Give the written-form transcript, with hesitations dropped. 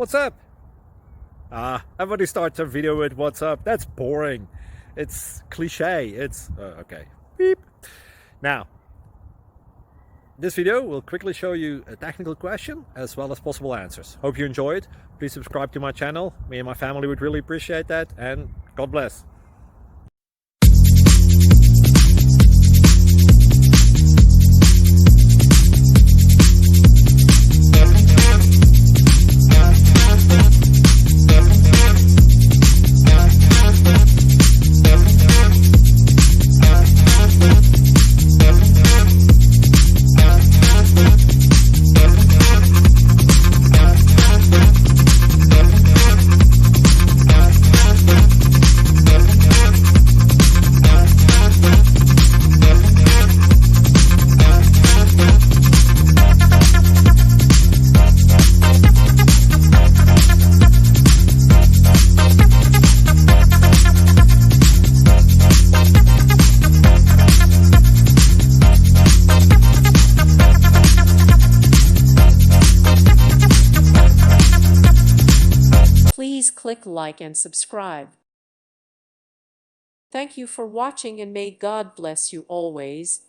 What's up? Everybody starts a video with what's up. That's boring. It's cliche. It's okay. Beep. Now, this video will quickly show you a technical question as well as possible answers. Hope you enjoyed. Please subscribe to my channel. Me and my family would really appreciate that, and God bless. Please click like and subscribe. Thank you for watching, and may God bless you always.